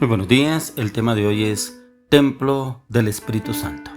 Muy buenos días, el tema de hoy es Templo del Espíritu Santo.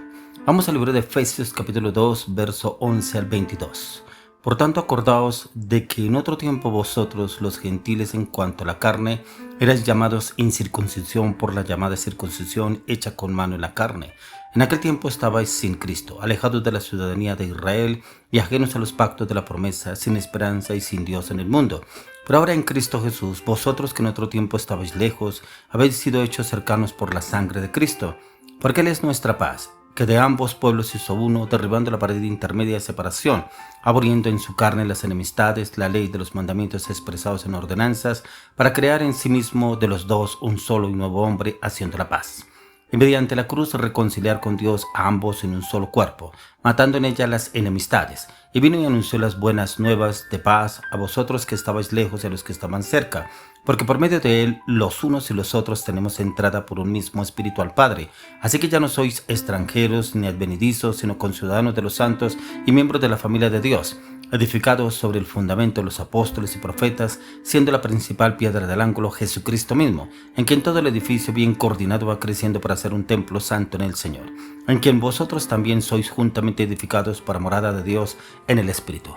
Vamos al libro de Efesios capítulo 2, verso 11 al 22. Por tanto, acordaos de que en otro tiempo vosotros, los gentiles en cuanto a la carne, erais llamados incircuncisión por la llamada circuncisión hecha con mano en la carne. En aquel tiempo estabais sin Cristo, alejados de la ciudadanía de Israel y ajenos a los pactos de la promesa, sin esperanza y sin Dios en el mundo. Pero ahora en Cristo Jesús, vosotros que en otro tiempo estabais lejos, habéis sido hechos cercanos por la sangre de Cristo, porque Él es nuestra paz, que de ambos pueblos hizo uno, derribando la pared intermedia de separación, aboliendo en su carne las enemistades, la ley de los mandamientos expresados en ordenanzas, para crear en sí mismo de los dos un solo y nuevo hombre, haciendo la paz. Y mediante la cruz reconciliar con Dios a ambos en un solo cuerpo, matando en ella las enemistades. Y vino y anunció las buenas nuevas de paz a vosotros que estabais lejos y a los que estaban cerca, porque por medio de él los unos y los otros tenemos entrada por un mismo espíritu al Padre. Así que ya no sois extranjeros ni advenedizos, sino conciudadanos de los santos y miembros de la familia de Dios, edificados sobre el fundamento de los apóstoles y profetas, siendo la principal piedra del ángulo Jesucristo mismo, en quien todo el edificio bien coordinado va creciendo para ser un templo santo en el Señor, en quien vosotros también sois juntamente edificados para morada de Dios en el Espíritu.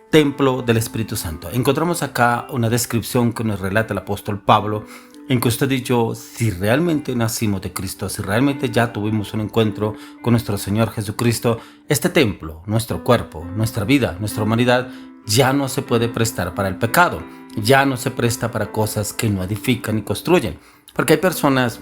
Templo del Espíritu Santo. Encontramos acá una descripción que nos relata el apóstol Pablo, en que usted y yo, si realmente nacimos de Cristo, si realmente ya tuvimos un encuentro con nuestro Señor Jesucristo, este templo, nuestro cuerpo, nuestra vida, nuestra humanidad, ya no se puede prestar para el pecado, ya no se presta para cosas que no edifican ni construyen, porque hay personas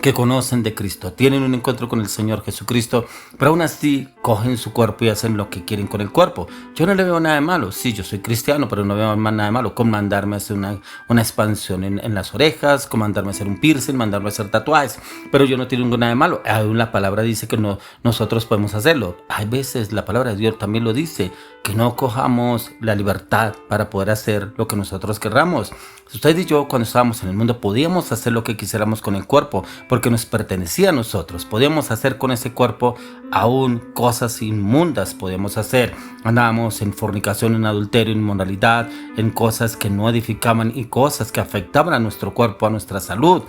que conocen de Cristo, tienen un encuentro con el Señor Jesucristo, pero aún así cogen su cuerpo y hacen lo que quieren con el cuerpo. Yo no le veo nada de malo, sí, yo soy cristiano, pero no veo nada de malo con mandarme a hacer una expansión en las orejas, con mandarme a hacer un piercing, mandarme a hacer tatuajes, pero yo no tengo nada de malo. Aún la palabra dice que no, nosotros podemos hacerlo. Hay veces la palabra de Dios también lo dice, que no cojamos la libertad para poder hacer lo que nosotros querramos. Usted y yo, cuando estábamos en el mundo, podíamos hacer lo que quisiéramos con el cuerpo, porque nos pertenecía a nosotros. Podíamos hacer con ese cuerpo aún cosas inmundas, podíamos hacer. Andábamos en fornicación, en adulterio, en inmoralidad, en cosas que no edificaban y cosas que afectaban a nuestro cuerpo, a nuestra salud.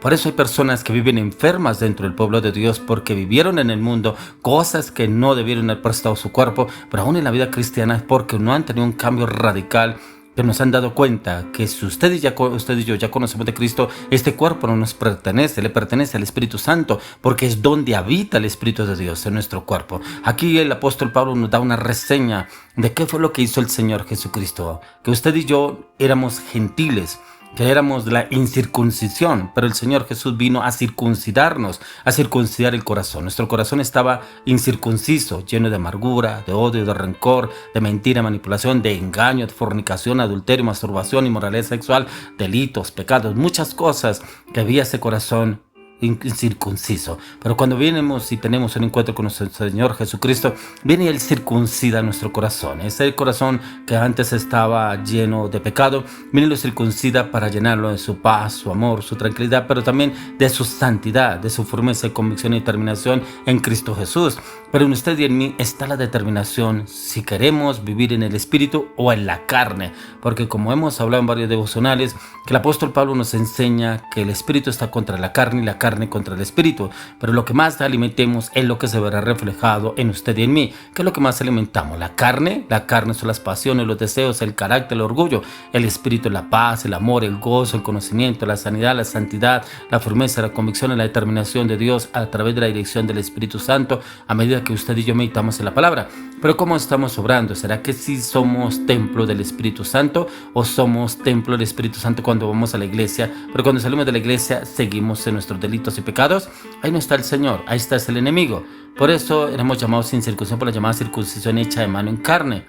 Por eso hay personas que viven enfermas dentro del pueblo de Dios porque vivieron en el mundo cosas que no debieron haber prestado su cuerpo, pero aún en la vida cristiana es porque no han tenido un cambio radical, que nos han dado cuenta que si usted y yo ya conocemos de Cristo, este cuerpo no nos pertenece, le pertenece al Espíritu Santo, porque es donde habita el Espíritu de Dios en nuestro cuerpo. Aquí el apóstol Pablo nos da una reseña de qué fue lo que hizo el Señor Jesucristo, que usted y yo éramos gentiles, que éramos de la incircuncisión, pero el Señor Jesús vino a circuncidarnos, a circuncidar el corazón. Nuestro corazón estaba incircunciso, lleno de amargura, de odio, de rencor, de mentira, manipulación, de engaño, de fornicación, adulterio, masturbación, inmoralidad sexual, delitos, pecados, muchas cosas que había ese corazón incircunciso. Pero cuando venimos y tenemos un encuentro con nuestro Señor Jesucristo, viene y Él circuncida nuestro corazón. Ese corazón que antes estaba lleno de pecado, viene y lo circuncida para llenarlo de su paz, su amor, su tranquilidad, pero también de su santidad, de su firmeza, convicción y determinación en Cristo Jesús. Pero en usted y en mí está la determinación si queremos vivir en el Espíritu o en la carne, porque como hemos hablado en varios devocionales, que el apóstol Pablo nos enseña que el Espíritu está contra la carne y la carne contra el Espíritu, pero lo que más alimentemos es lo que se verá reflejado en usted y en mí. ¿Qué es lo que más alimentamos? La carne son las pasiones, los deseos, el carácter, el orgullo. El Espíritu es la paz, el amor, el gozo, el conocimiento, la sanidad, la santidad, la firmeza, la convicción y la determinación de Dios a través de la dirección del Espíritu Santo a medida que usted y yo meditamos en la palabra. Pero ¿cómo estamos obrando? ¿Será que sí somos templo del Espíritu Santo o somos templo del Espíritu Santo cuando vamos a la iglesia, pero cuando salimos de la iglesia seguimos en nuestros delitos y pecados? Ahí no está el Señor, ahí está el enemigo. Por eso éramos llamados sin circuncisión por la llamada circuncisión hecha de mano en carne,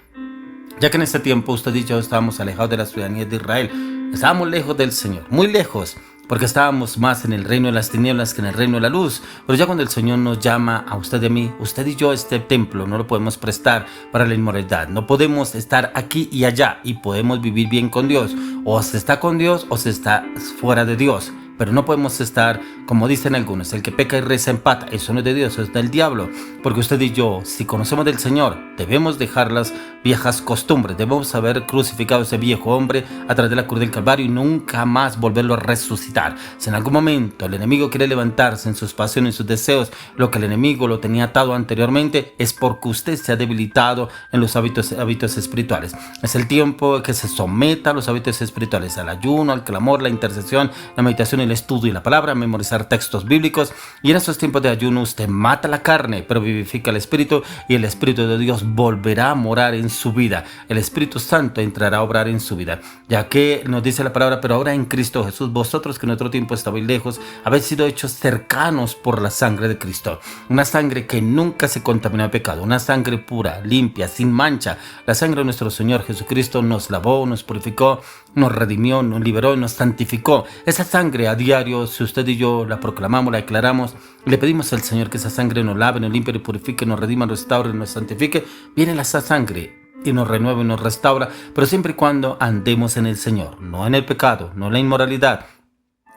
ya que en ese tiempo usted y yo estábamos alejados de la ciudadanía de Israel, estábamos lejos del Señor, muy lejos, porque estábamos más en el reino de las tinieblas que en el reino de la luz. Pero ya cuando el Señor nos llama a usted y a mí, usted y yo, este templo no lo podemos prestar para la inmoralidad. No podemos estar aquí y allá y podemos vivir bien con Dios. O se está con Dios o se está fuera de Dios. pero no podemos estar, como dicen algunos, el que peca y reza empata. Eso no es de Dios, eso es del diablo. Porque usted y yo, si conocemos del Señor, debemos dejar las viejas costumbres, debemos haber crucificado a ese viejo hombre a través de la cruz del Calvario y nunca más volverlo a resucitar. Si en algún momento el enemigo quiere levantarse en sus pasiones, en sus deseos, lo que el enemigo lo tenía atado anteriormente, es porque usted se ha debilitado en los hábitos espirituales. Es el tiempo que se someta a los hábitos espirituales, al ayuno, al clamor, la intercesión, la meditación, el estudio y la palabra, memorizar textos bíblicos. Y en estos tiempos de ayuno usted mata la carne, pero vivifica el espíritu, y el Espíritu de Dios volverá a morar en su vida. El Espíritu Santo entrará a obrar en su vida, ya que nos dice la palabra: pero ahora en Cristo Jesús, vosotros que en otro tiempo estabais lejos, habéis sido hechos cercanos por la sangre de Cristo. Una sangre que nunca se contamina de pecado, una sangre pura, limpia, sin mancha. La sangre de nuestro Señor Jesucristo nos lavó, nos purificó, nos redimió, nos liberó y nos santificó. Esa sangre a diario, si usted y yo la proclamamos, la declaramos, le pedimos al Señor que esa sangre nos lave, nos limpie, nos purifique, nos redima, nos restaure, nos santifique, viene esa sangre y nos renueva y nos restaura, pero siempre y cuando andemos en el Señor, no en el pecado, no en la inmoralidad,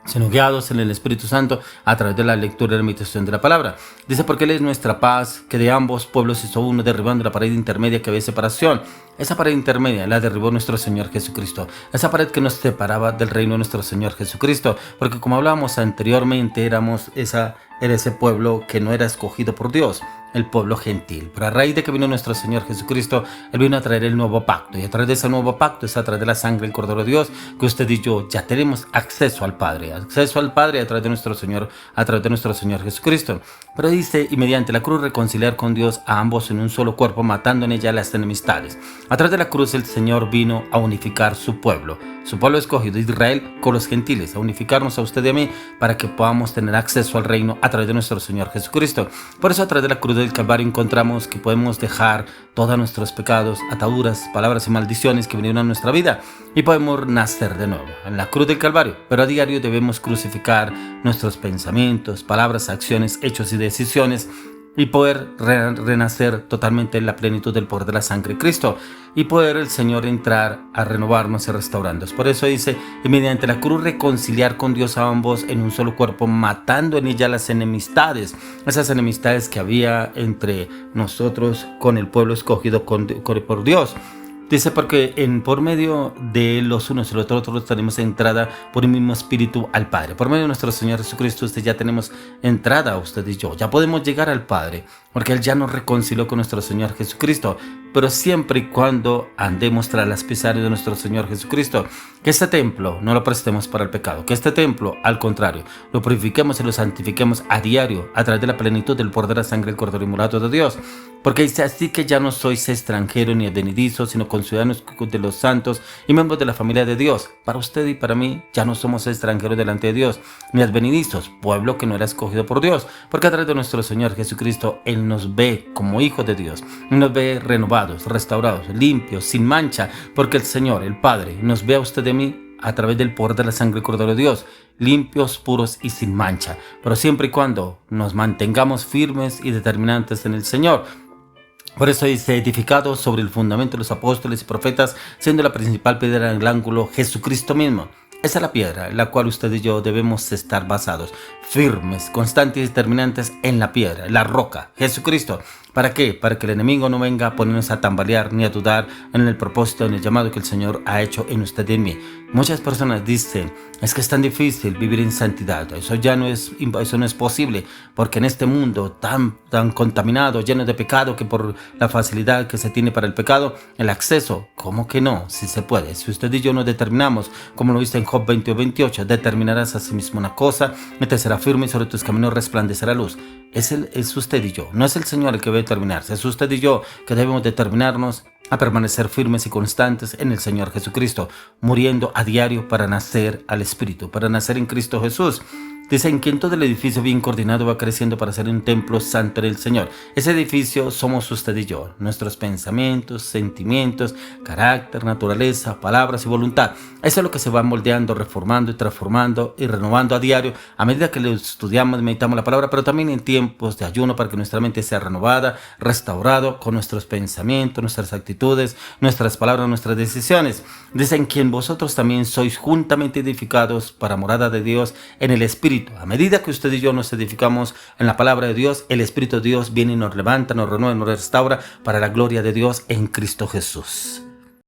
sino guiados en el Espíritu Santo a través de la lectura y la meditación de la palabra. Dice: porque Él es nuestra paz, que de ambos pueblos hizo uno, derribando la pared intermedia que había separación. Esa pared intermedia la derribó nuestro Señor Jesucristo. Esa pared que nos separaba del reino de nuestro Señor Jesucristo. Porque como hablábamos anteriormente, era ese pueblo que no era escogido por Dios, el pueblo gentil. Pero a raíz de que vino nuestro Señor Jesucristo, Él vino a traer el nuevo pacto. Y a través de ese nuevo pacto es a través de la sangre del Cordero de Dios que usted y yo ya tenemos acceso al Padre. Acceso al Padre a través de nuestro Señor Jesucristo. Pero dice: y mediante la cruz reconciliar con Dios a ambos en un solo cuerpo, matando en ella las enemistades. A través de la cruz el Señor vino a unificar su pueblo escogido, Israel, con los gentiles, a unificarnos a usted y a mí, para que podamos tener acceso al reino a través de nuestro Señor Jesucristo. Por eso a través de la cruz del Calvario encontramos que podemos dejar todos nuestros pecados, ataduras, palabras y maldiciones que vinieron a nuestra vida, y podemos nacer de nuevo en la cruz del Calvario. Pero a diario debemos crucificar nuestros pensamientos, palabras, acciones, hechos y decisiones, y poder renacer totalmente en la plenitud del poder de la sangre de Cristo, y poder el Señor entrar a renovarnos y restaurarnos. Por eso dice: y mediante la cruz reconciliar con Dios a ambos en un solo cuerpo, matando en ella las enemistades, esas enemistades que había entre nosotros con el pueblo escogido por Dios. Dice: porque por medio de los unos y los otros tenemos entrada por el mismo Espíritu al Padre. Por medio de nuestro Señor Jesucristo, ya tenemos entrada, usted y yo. Ya podemos llegar al Padre, porque Él ya nos reconcilió con nuestro Señor Jesucristo. Pero siempre y cuando andemos tras las pisadas de nuestro Señor Jesucristo. Que este templo no lo prestemos para el pecado. Que este templo, al contrario, lo purifiquemos y lo santifiquemos a diario, a través de la plenitud del poder de la sangre del Cordero Inmolado de Dios. Porque dice: así que ya no sois extranjeros ni advenedizos, sino conciudadanos de los santos y miembros de la familia de Dios. Para usted y para mí ya no somos extranjeros delante de Dios, ni advenedizos, pueblo que no era escogido por Dios. Porque a través de nuestro Señor Jesucristo, Él nos ve como hijos de Dios. Nos ve renovados, restaurados, limpios, sin mancha. Porque el Señor, el Padre, nos ve a usted y a mí a través del poder de la sangre del Cordero de Dios, limpios, puros y sin mancha. Pero siempre y cuando nos mantengamos firmes y determinantes en el Señor. Por eso dice: edificado sobre el fundamento de los apóstoles y profetas, siendo la principal piedra en el ángulo Jesucristo mismo. Esa es la piedra en la cual usted y yo debemos estar basados, firmes, constantes y determinantes en la piedra, en la roca, Jesucristo. ¿Para qué? Para que el enemigo no venga a ponernos a tambalear ni a dudar en el propósito, en el llamado que el Señor ha hecho en usted y en mí. Muchas personas dicen: es que es tan difícil vivir en santidad. Eso no es posible, porque en este mundo tan contaminado, lleno de pecado, que por la facilidad que se tiene para el pecado, el acceso, ¿cómo que no? Si se puede. Si usted y yo nos determinamos, como lo dice en Job 20:28, determinarás a sí mismo una cosa, y te será firme y sobre tus caminos resplandecerá luz. Es usted y yo, no es el Señor el que debe determinarse, es usted y yo que debemos determinarnos a permanecer firmes y constantes en el Señor Jesucristo, muriendo a diario para nacer al Espíritu, para nacer en Cristo Jesús. Dice, en quien todo el edificio bien coordinado va creciendo para ser un templo santo del Señor. Ese edificio somos usted y yo, nuestros pensamientos, sentimientos, carácter, naturaleza, palabras y voluntad. Eso es lo que se va moldeando, reformando y transformando y renovando a diario a medida que lo estudiamos y meditamos la palabra, pero también en tiempos de ayuno para que nuestra mente sea renovada, restaurado con nuestros pensamientos, nuestras actitudes, nuestras palabras, nuestras decisiones. Dice, en quien vosotros también sois juntamente edificados para morada de Dios en el Espíritu. A medida que usted y yo nos edificamos en la palabra de Dios, el Espíritu de Dios viene y nos levanta, nos renueva, nos restaura para la gloria de Dios en Cristo Jesús.